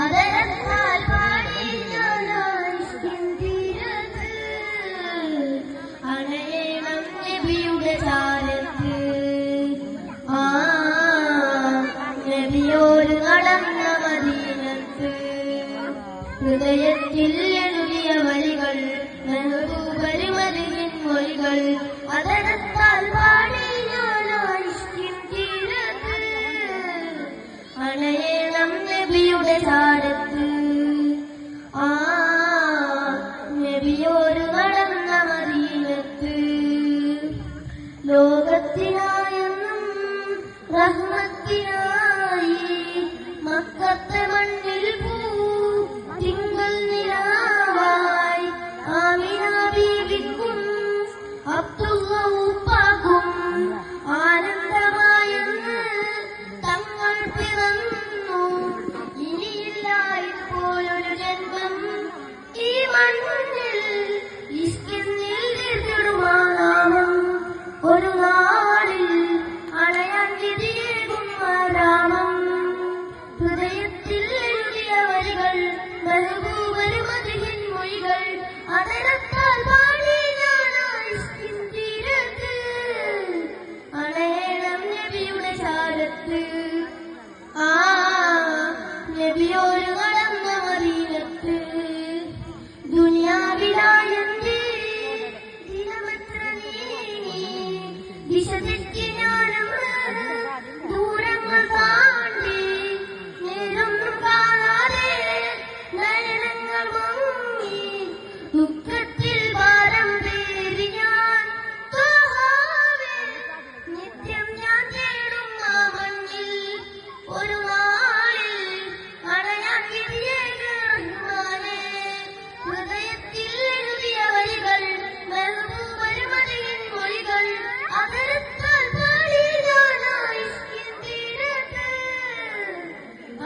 അതരത്താൽ പാടി ഞാനായിഷ്കിൻ തീരത്ത് അണയണം നബിയുടെ ചാരത്ത്. നബിയോട് നടന്ന മദീനത്ത് ഹൃദയത്തിൽ എഴുതിയ വരികൾ മധുവിൻ മൊഴികൾ. അതരത്താൽ പാടി ഞാനായിഷ്കിൻ തീരത്ത് അണയണം നബിയുടെ ചാരത്ത്. നബിയോട് നടന്ന മദീനത്ത് ലോകത്തിനായെന്നും റഹ്മത്തിനായി മക്കത്തെ മണ്ണിൽ പൂ തിങ്കൾ നിലാവായി ആമിന ബീവിക്കും അബ്ദുള്ള ഉപ്പാക്കും ആനന്ദമായെന്ന് തങ്ങൾ പിറന്നു. ഇനിയില്ല ഇപ്പോഴൊരു ജന്മം ഈ മണ്ണിൽ ഇഷ്കിന്നിൽ തീർത്തിടുമാനാമം. ഒരു നാളിൽ അണയാൻ വിധിയേകും രാമം. ഹൃദയത്തിൽ എഴുതിയ വരികൾ മധുവിൻ മൊഴികൾ. അതരത്താൽ പാടി ഞാനായിഷ്കിൻ തീരത്ത് അണയണം നബിയുടെ ചാരത്ത്. നബിയോട് നടന്ന മദീനത്ത് ദുനിയാവിലായെന്റെ ദിനമത്ര നീങ്ങി ദിശ തെറ്റി ഞാനും ദൂരങ്ങൾ താണ്ടി നേരൊന്നും കാണാതെ നയനങ്ങൾ മങ്ങി ദുഃഖത്തിൽ ഭാരം പേറി ഞാൻ ത്വഹാവേ നിത്യം ഞാൻ തേടും ആ മണ്ണിൽ. ഒരു നാളിൽ അണയാൻ വിധിയേക് റഹ്മാനേ. ഹൃദയത്തിൽ എഴുതിയ വരികൾ മധുവിൻ മൊഴികൾ. അതരത്താൽ പാടി ഞാനായിഷ്കിൻ തീരത്ത്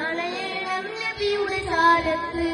അണയണം നബിയുടെ ചാരത്ത്.